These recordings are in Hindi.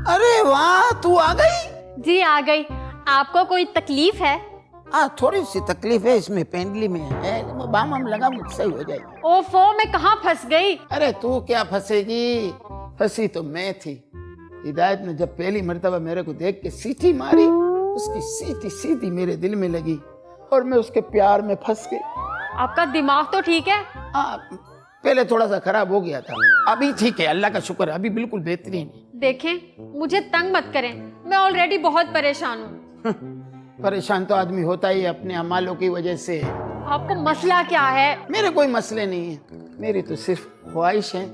अरे वाह, तू आ गई? जी आ गई। आपको कोई तकलीफ है? थोड़ी सी तकलीफ है, इसमें पेंडली में है, बाम हम लगा मुझसे हो जाएगी। ओफो, मैं कहाँ फंस गई? अरे तू क्या फंसेगी, फंसी तो मैं थी। हिदायत ने जब पहली मर्तबा मेरे को देख के सीटी मारी, उसकी सीटी सीधी मेरे दिल में लगी और मैं उसके प्यार में फंस गई। आपका दिमाग तो ठीक है? पहले थोड़ा सा खराब हो गया था, अभी ठीक है, अल्लाह का शुक्र है, अभी बिल्कुल बेहतरीन है। देखें, मुझे तंग मत करें, मैं ऑलरेडी बहुत परेशान हूँ। परेशान तो आदमी होता ही अपने अमालों की वजह से। आपको मसला क्या है? मेरे कोई मसले नहीं है, मेरी तो सिर्फ ख्वाहिश है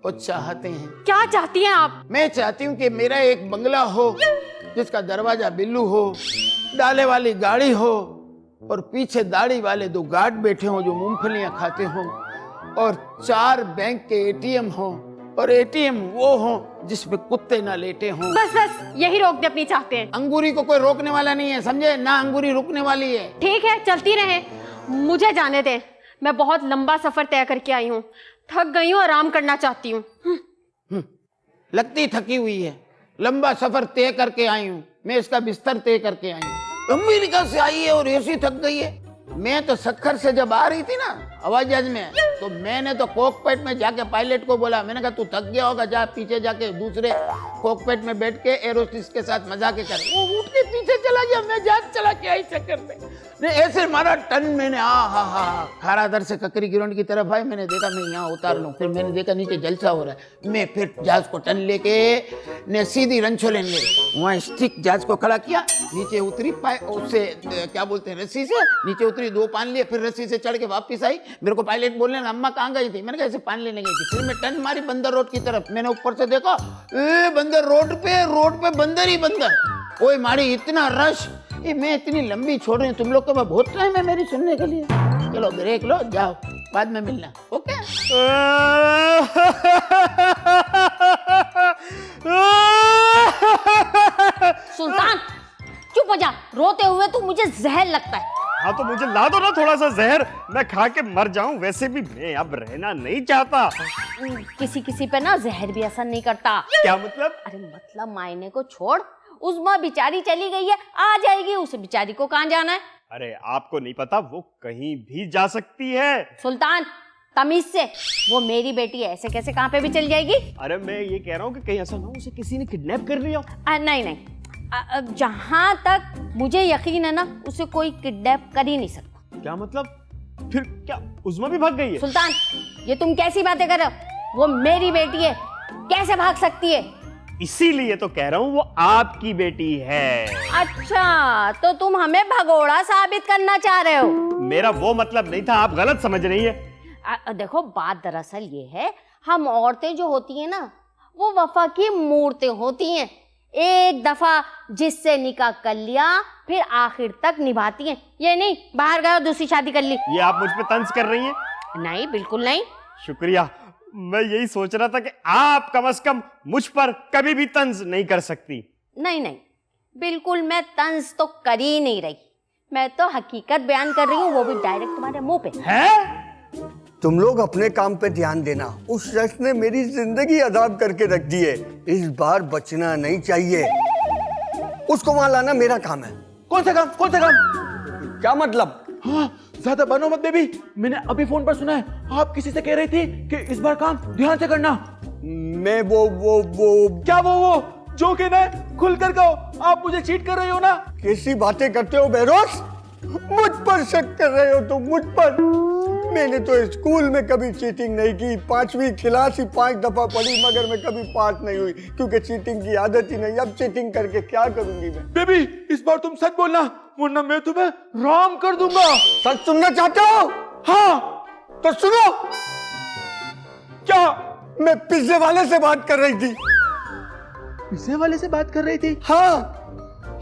और चाहते हैं। क्या चाहती हैं आप? मैं चाहती हूँ कि मेरा एक बंगला हो जिसका दरवाजा बिल्लू हो, डाले वाली गाड़ी हो और पीछे दाढ़ी वाले 2 गार्ड बैठे हों जो मूंगफलियां खाते हों, और 4 बैंक के एटीएम हो और एटीएम वो हो जिसमें कुत्ते ना लेटे हों। बस बस, यही रोकने अपनी चाहते हैं। अंगूरी को कोई रोकने वाला नहीं है, समझे ना, अंगूरी रुकने वाली है। ठीक है, चलती रहे, मुझे जाने दें। मैं बहुत लंबा सफर तय करके आई हूँ, थक गई हूँ, आराम करना चाहती हूँ। लगती थकी हुई है, लंबा सफर तय करके आई हूँ, मैं इसका बिस्तर तय करके आई हूँ। अमेरिका से आई है और ऐसी थक गई है। मैं तो सक्खर से जब आ रही थी ना हवाई जहाज में, तो मैंने तो कॉकपिट में जाके पायलट को बोला, मैंने कहा तू थक गया होगा, जा पीछे जाके दूसरे कॉकपिट में बैठ के एरोस्टेस के साथ मजाक कर। वो उठ के पीछे चला गया, मैं जहाज चला के आई चक्कर में। ऐसे मारा टन, मैंने खारादर से ककरी ग्राउंड की तरफ आई, मैंने देखा मैं यहाँ उतार लूं, फिर मैंने देखा नीचे जलसा हो रहा है, मैं फिर जहाज को टन लेके ने सीधी रंछोलेन गई, वहाँ स्टिक जहाज को खड़ा किया, नीचे उतरी उससे क्या बोलते हैं रस्सी से नीचे उतरी, 2 पान लिए, फिर रस्सी से चढ़ के वापस आई। मेरे को पायलट बोलने लगा अम्मा कहाँ गई थी, मैंने कहा ऐसे पान लेने गई थी। फिर मैं टन मारी बंदर रोड की तरफ, मैंने ऊपर से देखा बंदर रोड पे बंदर ही बंदर। ओए मारी इतना रश, मैं इतनी लंबी छोड़ रही हूँ, तुम लोग का बहुत टाइम है मेरी सुनने के लिए। चलो ब्रेक लो, जाओ, बाद में मिलना, ओके? सुल्तान चुप हो जा, रोते हुए तो मुझे जहर लगता है। हाँ तो मुझे ला दो ना थोड़ा सा जहर, मैं खा के मर जाऊं। वैसे भी मैं अब रहना नहीं चाहता। किसी किसी पे ना जहर भी असर नहीं करता। क्या मतलब? अरे मतलब मायने को छोड़, उस्मा बेचारी चली गई है, आ जाएगी, उसे बेचारी को कहाँ जाना है? अरे आपको नहीं पता, वो कहीं भी जा सकती है। सुल्तान तमीज से, वो मेरी बेटी है, ऐसे कैसे कहाँ पे भी चल जाएगी? अरे मैं ये कह रहा हूँ कि कहीं ऐसा ना हो उसे किसी ने किडनैप कर लिया। नहीं नहीं, जहां तक मुझे यकीन है ना, उसे कोई किडनैप कर ही नहीं सकता। क्या मतलब? फिर क्या उस्मा भी भाग गई है? सुल्तान ये तुम कैसी बातें कर रहे हो? वो मेरी बेटी है, कैसे भाग सकती है? इसीलिए तो कह रहा हूँ वो आपकी बेटी है। अच्छा, तो तुम हमें भगोड़ा साबित करना चाह रहे हो? मेरा वो मतलब नहीं था, आप गलत समझ रही है। देखो बात दरअसल ये है, हम औरतें जो होती हैं ना, वो वफा की मूर्तें होती हैं। एक दफा जिससे निकाह कर लिया, फिर आखिर तक निभाती हैं। ये नहीं बाहर गए दूसरी शादी कर ली। ये आप मुझ पे तंज कर रही हैं? नहीं बिल्कुल नहीं। शुक्रिया, मैं यही सोच रहा था कि आप कम से कम मुझ पर कभी भी तंज नहीं कर सकती। नहीं नहीं, बिल्कुल मैं तंज तो कर ही नहीं रही, मैं तो हकीकत बयान कर रही हूँ, वो भी डायरेक्ट तुम्हारे मुंह पे। है? तुम लोग अपने काम पे ध्यान देना। उस शख्स ने मेरी जिंदगी अजाब करके रख दी है, इस बार बचना नहीं चाहिए। उसको वहां लाना मेरा काम है। कौन सा काम? कौन सा काम? क्या मतलब? हाँ, ज्यादा बनो मत बेबी, मैंने अभी फोन पर सुना है, आप किसी से कह रही थी कि इस बार काम ध्यान से करना। मैं वो क्या वो जो कहना है खुल कर कहो, आप मुझे चीट कर रही हो ना? कैसी बातें करते हो बेरोज? मुझ पर शक कर रहे हो तुम, मुझ पर? मैंने तो स्कूल में कभी चीटिंग नहीं की, 5वीं क्लास ही 5 दफा पढ़ी, मगर मैं कभी पास नहीं हुई क्योंकि चीटिंग की आदत ही नहीं। अब चीटिंग करके क्या करूंगी मैं? बेबी इस बार तुम सच बोलना, वरना मैं तुम्हें राम कर दूंगा। सच सुनना चाहते हो? हाँ तो सुनो। क्या? मैं पिज्जे वाले से बात कर रही थी। पिज्जे वाले से बात कर रही थी? हाँ,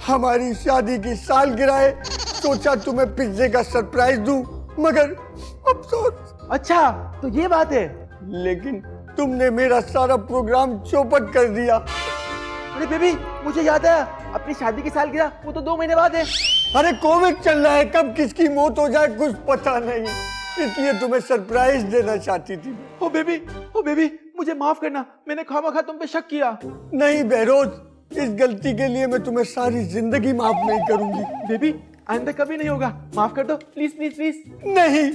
हमारी शादी की सालगिरह है, सोचा तुम्हें पिज्जे का सरप्राइज दूं, मगर अफसोस। अच्छा तो ये बात है। लेकिन तुमने मेरा सारा प्रोग्राम चौपट कर दिया। अरे बेबी मुझे याद है, अपनी शादी की सालगिरह वो तो 2 महीने बाद है। अरे कोविड चल रहा है, कब किसकी मौत हो जाए कुछ पता नहीं। इसलिए तुम्हें सरप्राइज देना चाहती थी। ओ बेबी मुझे माफ करना, मैंने खामखा तुम पे शक किया। नहीं बहरोज, इस गलती के लिए मैं तुम्हें सारी जिंदगी माफ नहीं करूंगी। बेबी आइंदा कभी नहीं होगा, माफ कर दो प्लीज प्लीज प्लीज। नहीं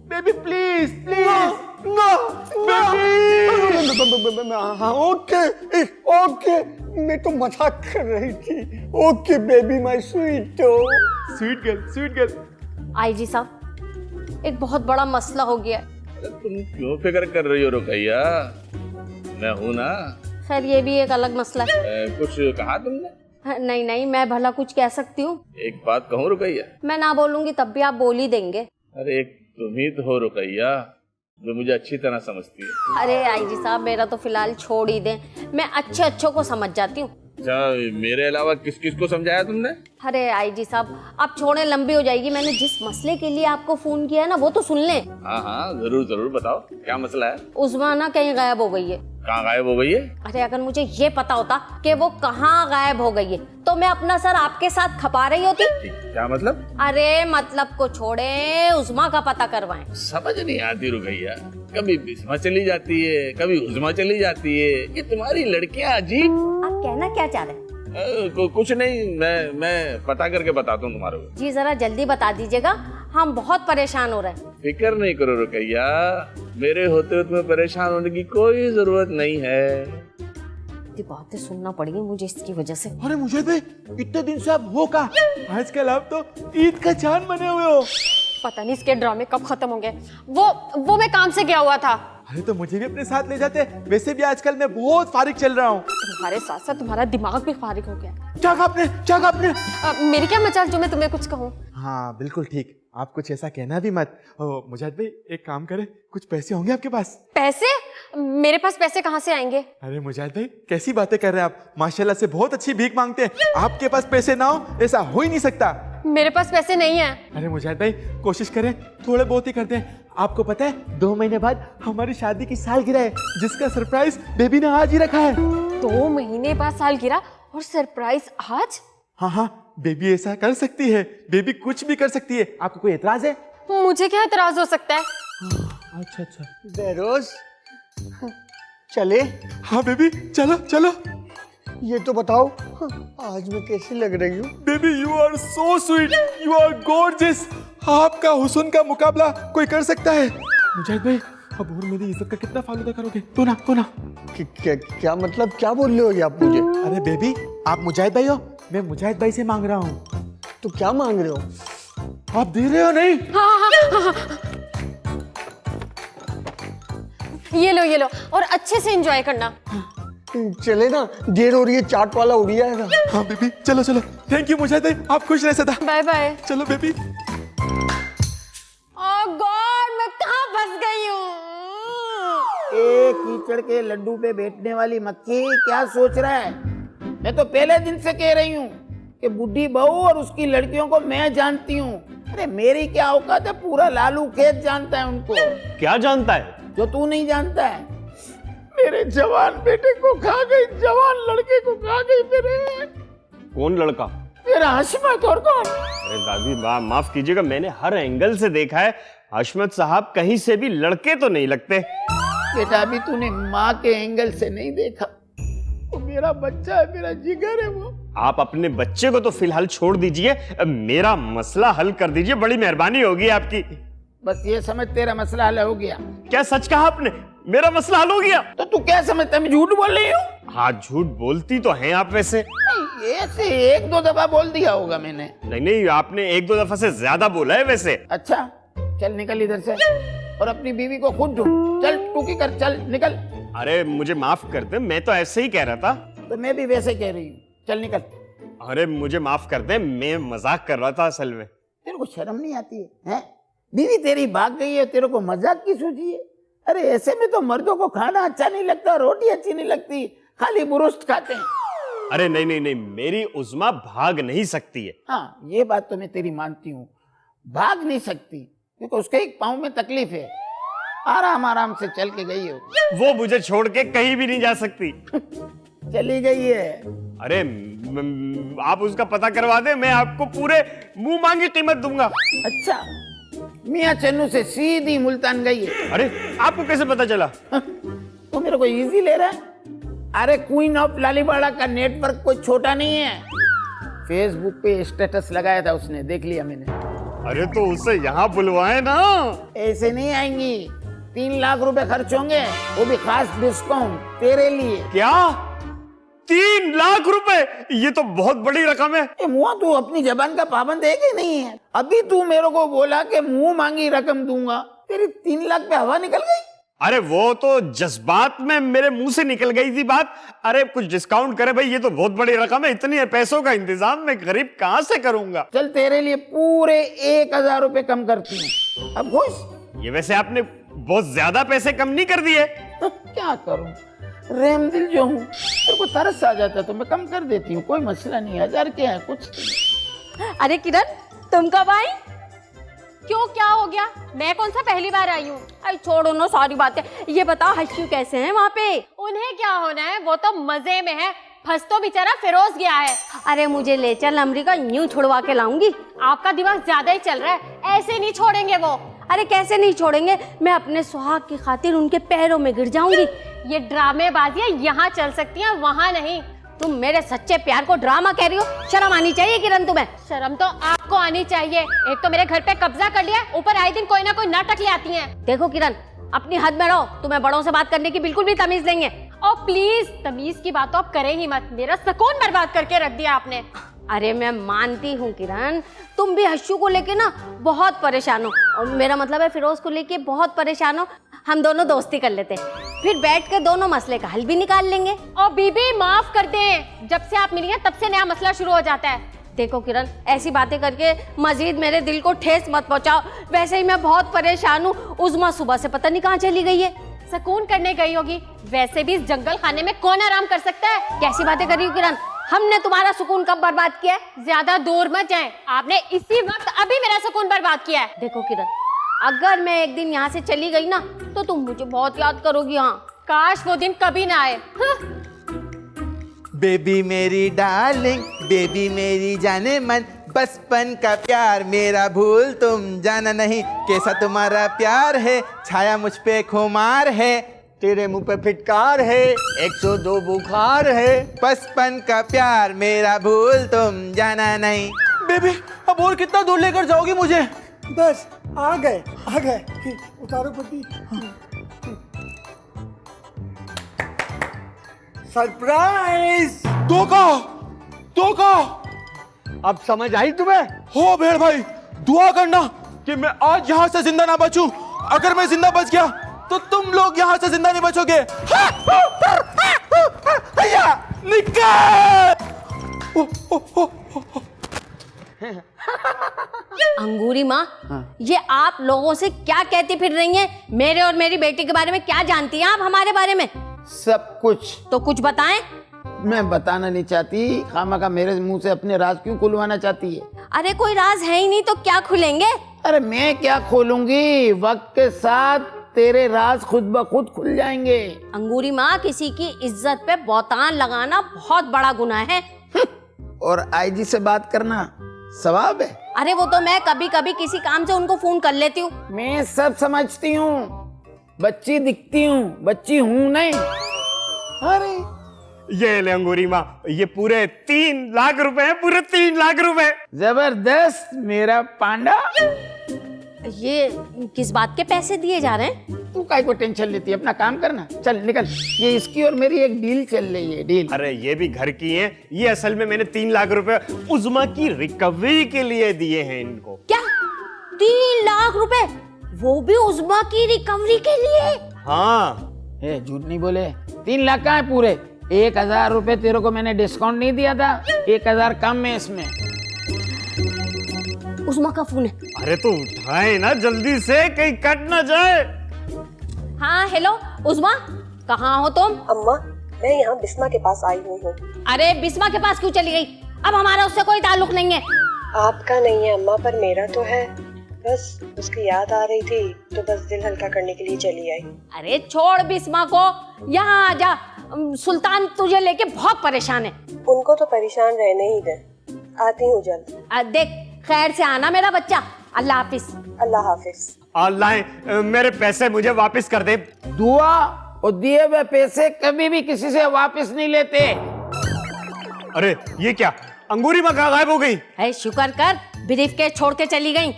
बेबी प्लीज प्लीज। हाँ ओके ओके, मैं तो मजाक कर रही थी। Okay baby my sweet sweet girl. IG साहब, एक बहुत बड़ा मसला हो गया है। तुम क्यों फिक्र कर रही हो रुकैया, मैं हूं ना। खैर ये भी एक अलग मसला है। कुछ कहा तुमने? नहीं नहीं, मैं भला कुछ कह सकती हूँ? एक बात कहूं रुकैया? मैं ना बोलूंगी तब भी आप बोल ही देंगे। अरे एक तुम ही तो हो रुकैया जो मुझे अच्छी तरह समझती है। अरे आईजी साहब, मेरा तो फिलहाल छोड़ ही दें, मैं अच्छों को समझ जाती हूँ। अच्छा, मेरे अलावा किस किस को समझाया तुमने? अरे आईजी साहब, आप छोड़ें, लंबी हो जाएगी। मैंने जिस मसले के लिए आपको फोन किया है ना, वो तो सुन लें। हाँ हाँ जरूर जरूर बताओ, क्या मसला है? उस्मा ना कहीं गायब हो गई है। कहाँ गायब हो गई है? अरे अगर मुझे ये पता होता कि वो कहाँ गायब हो गई है तो मैं अपना सर आपके साथ खपा रही होती। क्या मतलब? अरे मतलब को छोड़े, उस्मा का पता करवाएं। समझ नहीं आती रुकैया, कभी बिस्मा चली जाती है, कभी उस्मा चली जाती है। ये तुम्हारी लड़कियां अजीब। आप कहना क्या चाह रहे हैं? कुछ नहीं, मैं पता करके बताता हूँ तुम्हारे को। जी जरा जल्दी बता दीजिएगा, हम बहुत परेशान हो रहे हैं। फिक्र नहीं करो रुकैया, मेरे होते हुए तुम्हें परेशान होने की कोई जरूरत नहीं है। इतनी बातें सुनना पड़ेगी मुझे इसकी वजह से। अरे मुझे भी इतने दिन से आप हो कहा, आजकल आप तो ईद का चांद बने हुए हो। पता नहीं इसके ड्रामे कब खत्म होंगे। वो मैं काम से गया हुआ था। अरे तो मुझे भी अपने साथ ले जाते, वैसे भी आजकल मैं बहुत फारिग चल रहा हूँ। तुम्हारे साथ साथ तुम्हारा दिमाग भी फारिग हो गया। क्या कहा आपने? मेरी क्या मजाल जो मैं तुम्हें कुछ कहूँ। हाँ बिल्कुल ठीक, आप कुछ ऐसा कहना भी मत। मुजाहिद भाई एक काम करे, कुछ पैसे होंगे आपके पास? पैसे? मेरे पास पैसे कहाँ से आएंगे? अरे मुजाहिद भाई कैसी बातें कर रहे हैं आप, माशाल्लाह से बहुत अच्छी भीख मांगते हैं। आपके पास पैसे ना हो ऐसा हो ही नहीं सकता। मेरे पास पैसे नहीं है। अरे मुजाहिद भाई कोशिश करें, थोड़े बहुत ही करते हैं। आपको पता है 2 महीने बाद हमारी शादी की सालगिरह है, जिसका सरप्राइज बेबी ने आज ही रखा है। 2 महीने बाद सालगिरह और सरप्राइज आज? हाँ बेबी ऐसा कर सकती है, बेबी कुछ भी कर सकती है। आपको कोई एतराज है? मुझे क्या एतराज हो सकता है? अच्छा बहरोज चले। हाँ बेबी चलो। ये तो बताओ आज मैं कैसी लग रही हूँ? Baby you are so sweet, you are gorgeous. आपका हुस्न का मुकाबला कोई कर सकता है? मुजाहिद भाई अब और मेरी इज्जत का कितना फालूदा करोगे? तो ना क्या मतलब, क्या बोल रहे हो ये आप मुझे? अरे बेबी आप मुजाहिद भाई हो, मैं मुजाहिद भाई से मांग रहा हूँ। तो क्या मांग रहे हो? आप दे रहे हो नहीं? हाँ। ये लो और अच्छे से एंजॉय करना। चले ना, देर हो रही है, चाट वाला उड़ जाएगा। हाँ बेबी चलो। थैंक यू मुजाहिद भाई, आप खुश रहे सदा। Bye bye. चलो बेबी। ओह गॉड, मैं कहाँ फंस गई हूँ? ए कीचड़ के लड्डू पे बैठने वाली मक्खी, क्या सोच रहा है? मैं तो पहले दिन से कह रही हूँ कि बुढ़ी बहू और उसकी लड़कियों को मैं जानती हूँ। अरे मेरी क्या औकात है, पूरा लालू खेत जानता है उनको। क्या जानता है जो तू नहीं जानता है? मेरे जवान बेटे को खा गई, जवान लड़के को खा गई मेरे। कौन लड़का? मेरा हशमत। और कौन? अरे दादी माफ कीजिएगा, मैंने हर एंगल से देखा है, हशमत साहब कहीं से भी लड़के तो नहीं लगते। बेटा अभी तूने माँ के एंगल से नहीं देखा, वो मेरा बच्चा है, मेरा जिगर है वो। आप अपने बच्चे को तो फिलहाल छोड़ दीजिए, मेरा मसला हल कर दीजिए, बड़ी मेहरबानी होगी आपकी। बस ये समझ तेरा मसला हल हो गया। क्या सच कहा आपने? मेरा मसला हल हो गया? तो तू क्या समझता है मैं झूठ बोल रही हूँ? हाँ झूठ बोलती तो हैं आप वैसे। नहीं, ऐसे 1-2 दफा बोल दिया होगा मैंने। नहीं आपने 1-2 दफा से ज्यादा बोला है वैसे। अच्छा चल निकल इधर से और अपनी बीवी को खुद ढूंढ। चल टूकी कर, चल निकल। अरे मुझे माफ कर दे, मैं तो ऐसे ही कह रहा था। तो मैं भी वैसे कह रही हूँ, चल निकल। अरे मुझे माफ कर दे, मैं मजाक कर रहा था असल में। तेरे को शर्म नहीं आती है? बीवी तेरी भाग गई है, तेरे को मजाक की सूझी है? अरे ऐसे में तो मर्दों को खाना अच्छा नहीं लगता, रोटी अच्छी नहीं लगती, खाली बुरुस्त खाते हैं। अरे नहीं, मेरी उज़्मा भाग नहीं सकती है। हाँ ये बात तो मैं तेरी मानती हूँ, भाग नहीं सकती क्योंकि उसके एक पाँव में तकलीफ है, आराम से चल के गई हो। वो मुझे छोड़ के कहीं भी नहीं जा सकती। चली गई है। अरे आप उसका पता करवा दे, मैं आपको पूरे मुंह मांगी कीमत दूंगा। अच्छा मियाँ चन्नू से सीधी मुल्तान गई है। अरे आपको कैसे पता चला? तो मेरे को इजी ले रहा है। अरे क्वीन ऑफ लालीबाड़ा का नेटवर्क कोई छोटा नहीं है। फेसबुक पे स्टेटस लगाया था उसने, देख लिया मैंने। अरे तो उसे यहाँ बुलवाए ना। ऐसे नहीं आएंगी, 3 लाख रुपए खर्च होंगे, वो भी खास डिस्काउंट तेरे लिए। क्या 3 लाख रुपए? ये तो बहुत बड़ी रकम है। मुआ तू अपनी जबान का पाबंद है कि नहीं है? अभी तू मेरे को बोला कि मुंह मांगी रकम दूंगा, तेरी 3 लाख पे हवा निकल गई। अरे वो तो जज्बात में मेरे मुंह से निकल गई थी बात। अरे कुछ डिस्काउंट करे भाई, ये तो बहुत बड़ी रकम है। इतनी पैसों का इंतजाम मैं गरीब कहां से करूंगा? चल तेरे लिए पूरे 1000 रुपए कम करती हूँ, अब खुश? ये वैसे आपने बहुत ज्यादा पैसे कम नहीं कर दिए? तो क्या करूं, रेम दिल जो हूँ, तेरे को तरस आ जाता तो मैं कम कर देती हूँ, कोई मसला नहीं। 1000 क्या है, कुछ। अरे किरण, तुम कब आई? क्यों, क्या हो गया? मैं कौन सा पहली बार आई हूँ? अरे छोड़ो ना सारी बातें, ये बताओ हर्षू कैसे हैं वहाँ पे? उन्हें क्या होना है, वो तो मजे में है। फंस तो बेचारा फिरोज गया है। अरे मुझे ले चल, अमरीका यूं छुड़वा के लाऊंगी। आपका दिमाग ज्यादा ही चल रहा है, ऐसे नहीं छोड़ेंगे वो। अरे कैसे नहीं छोड़ेंगे, मैं अपने सुहाग की खातिर उनके पैरों में गिर जाऊंगी। ये ड्रामेबाजियां यहाँ चल सकती हैं, वहाँ नहीं। तुम मेरे सच्चे प्यार को ड्रामा कह रही हो? शर्म आनी चाहिए किरण तुम्हें। शर्म तो आपको आनी चाहिए। एक तो मेरे घर पे कब्जा कर लिया, ऊपर आए दिन कोई ना कोई नाटक ले आती हैं। देखो किरण, अपनी हद में रहो, तुम्हें बड़ों से बात करने की बिल्कुल भी तमीज नहीं है। और प्लीज तमीज की बात तो आप करें ही मत, मेरा सुकून बर्बाद करके रख दिया आपने। अरे मैं मानती हूँ किरण, तुम भी हर्षू को लेके ना बहुत परेशान हो, और मेरा मतलब है फिरोज को लेके बहुत परेशान हो। हम दोनों दोस्ती कर लेते हैं, फिर बैठ के दोनों मसले का हल भी निकाल लेंगे। और बीबी माफ कर दें, जब से आप मिली हैं तब से नया मसला शुरू हो जाता है। देखो किरण, ऐसी बातें करके मजीद मेरे दिल को ठेस मत पहुंचाओ। वैसे ही मैं बहुत परेशान हूँ। उज़मा सुबह से पता नहीं कहाँ चली गई है। सुकून करने गई होगी। वैसे भी इस जंगल खाने में कौन आराम कर सकता है? कैसी बातें कर रही हो किरण? हमने तुम्हारा सुकून कब बर्बाद किया है? ज्यादा दूर मत जाएं, आपने इसी वक्त अभी मेरा सुकून बर्बाद किया है। देखो किरण, अगर मैं एक दिन यहाँ से चली गई ना तो तुम मुझे बहुत याद करोगी। हाँ, काश वो दिन कभी ना आए। बेबी मेरी डार्लिंग, बेबी मेरी जाने मन, बचपन का प्यार मेरा भूल तुम जाना नहीं। कैसा तुम्हारा प्यार है, छाया मुझ पे खुमार है, तेरे मुंह पे फिटकार है, 102 बुखार है। बचपन का प्यार मेरा भूल तुम जाना नहीं। बेबी अब और कितना दूर लेकर जाओगी मुझे? बस आ गए, आ गए। उतारो पट्टी। सरप्राइज! धोखा, धोखा। अब समझ आई तुम्हें? हो भेड़ भाई, दुआ करना कि मैं आज यहाँ से जिंदा ना बचूं। अगर मैं जिंदा बच गया तो तुम लोग यहाँ से जिंदा नहीं बचोगे। निकल! अंगूरी माँ, ये आप लोगों से क्या कहती फिर रही हैं? मेरे और मेरी बेटी के बारे में क्या जानती हैं आप हमारे बारे में? सब कुछ। तो कुछ बताएं। मैं बताना नहीं चाहती, खामखा मेरे मुंह से अपने राज क्यों खुलवाना चाहती है? अरे कोई राज है ही नहीं तो क्या खुलेंगे? अरे मैं क्या खोलूंगी, वक्त के साथ तेरे राज खुद ब खुद खुल जाएंगे। अंगूरी माँ, किसी की इज्जत पे बौतान लगाना बहुत बड़ा गुनाह है। और आईजी से बात करना सवाब है। अरे वो तो मैं कभी कभी किसी काम से उनको फोन कर लेती हूँ। मैं सब समझती हूँ, बच्ची दिखती हूँ, बच्ची हूँ नहीं। अरे ये ले अंगूरी माँ, ये पूरे 3 लाख रुपए हैं, पूरे 3 लाख रुपए। जबरदस्त मेरा पांडा। ये किस बात के पैसे दिए जा रहे हैं? तू काहे को टेंशन लेती है, अपना काम करना। चल निकल, ये इसकी और मेरी एक डील चल रही है, डील। अरे ये भी घर की है। ये असल में मैंने 3 लाख रुपए उज़मा की रिकवरी के लिए दिए हैं इनको। क्या 3 लाख रुपए? वो भी उज़मा की रिकवरी के लिए? हाँ। ए, झूठ नहीं बोले। 3 लाख का है पूरे। 1000 रुपए तेरे को मैंने डिस्काउंट नहीं दिया था, 1000 कम है इसमें। उज़मा का फोन है। अरे तो उठाए ना जल्दी से, कहीं कट ना जाए। हाँ हेलो उज़मा, कहाँ हो तुम? अम्मा, मैं यहाँ बिस्मा के पास आई हुई हूँ। अरे बिस्मा के पास क्यों चली गई? अब हमारा उससे कोई ताल्लुक नहीं है। आपका नहीं है अम्मा, पर मेरा तो है। बस उसकी याद आ रही थी तो बस दिल हल्का करने के लिए चली आई। अरे छोड़ बिस्मा को, यहाँ आ जा। सुल्तान तुझे लेके बहुत परेशान है। उनको तो परेशान रहने ही दे। आती हूँ जल्द। देख खैर से आना मेरा बच्चा। अल्लाह हाफिज। अल्लाह हाफिज। लाएं, मेरे पैसे मुझे वापस कर दे। दुआ और दिए हुए पैसे कभी भी किसी से वापस नहीं लेते। अरे ये क्या, अंगूरी माँ कहाँ गायब हो गई? है शुक्र कर, ब्रीफकेस छोड़ के चली गई।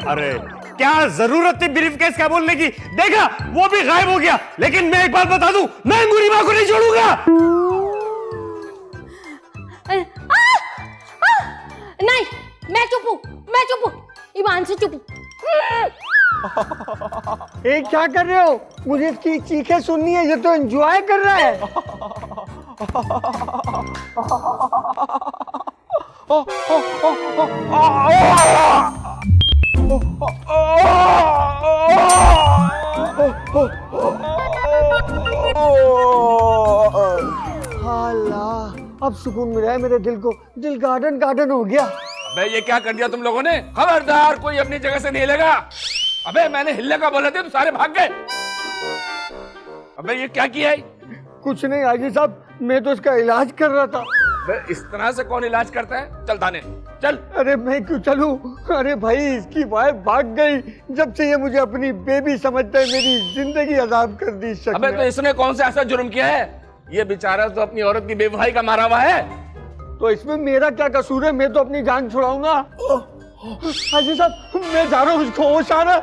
अरे क्या जरूरत थी ब्रीफकेस का बोलने की? देखा, वो भी गायब हो गया। लेकिन मैं एक बात बता दूं, मैं अंगूरी माँ को नहीं छोड़ूंगा। नहीं, मैं चुप हूँ, ईमान से चुप हूँ। ए क्या कर रहे हो? मुझे इसकी चीखें सुननी है, ये तो एंजॉय कर रहा है। अल्लाह, अब सुकून मिला है मेरे दिल को। दिल गार्डन गार्डन हो गया। अबे ये क्या कर दिया तुम लोगों ने? खबरदार कोई अपनी जगह से नहीं हिलेगा। अबे मैंने हिलने का बोला था तो सारे भाग गए। अबे ये क्या किया है? कुछ नहीं आजी साहब, मैं तो इसका इलाज कर रहा था। अबे इस तरह से कौन इलाज करता है? चल थाने चल। अरे मैं क्यों चलूं? अरे भाई, इसकी वाइफ भाग गई। जब से ये मुझे अपनी बेबी समझता है, मेरी जिंदगी अजाब कर दी इस शख्स अबे ने। तो इसने कौन सा ऐसा जुर्म किया है? ये बेचारा तो अपनी औरत की बेवफाई का मारा हुआ है। तो इसमें मेरा क्या कसूर है? मैं तो अपनी जान छुड़ाऊंगा। हाजी साहब, मैं जा रहा हूँ, इसको होश आ रहा है।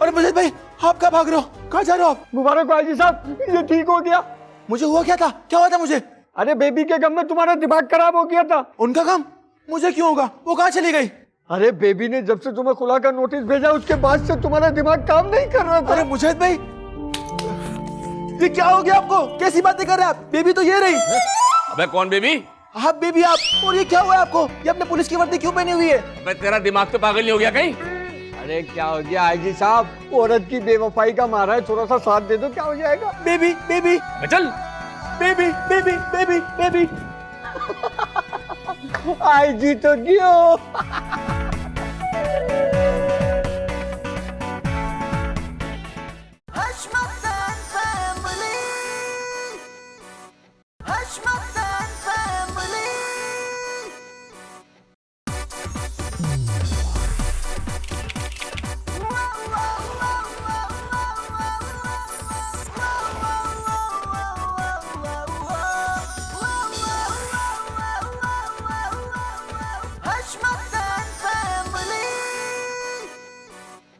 अरे मुजाहिद भाई, आप कहाँ भाग रहे हो? कहाँ जा रहे हो आप? मुबारक हो हाजी साहब, ये ठीक हो गया। मुझे हुआ क्या था? क्या हुआ था मुझे? अरे बेबी के गम में तुम्हारा दिमाग खराब हो गया था। उनका काम मुझे क्यों होगा? वो कहाँ चली गई? अरे बेबी ने जब से तुम्हें खुला का नोटिस भेजा, उसके बाद से तुम्हारा दिमाग काम नहीं कर रहा था। अरे मुजाहिद भाई, ये क्या हो गया आपको? कैसी बातें कर रहे हैं आप? बेबी तो ये रही। अबे कौन बेबी? आप बेबी आप। और ये क्या हुआ है आपको? ये अपने पुलिस की वर्दी क्यों पहनी हुई है? अबे तेरा दिमाग तो पागल नहीं हो गया कहीं? अरे क्या हो गया हाजी साहब? औरत की बेवफाई का मारा है, थोड़ा सा साथ दे दो, क्या हो जाएगा? बेबी बेबी अबे चल। बेबी बेबी बेबी बेबी आई जी तो क्यों?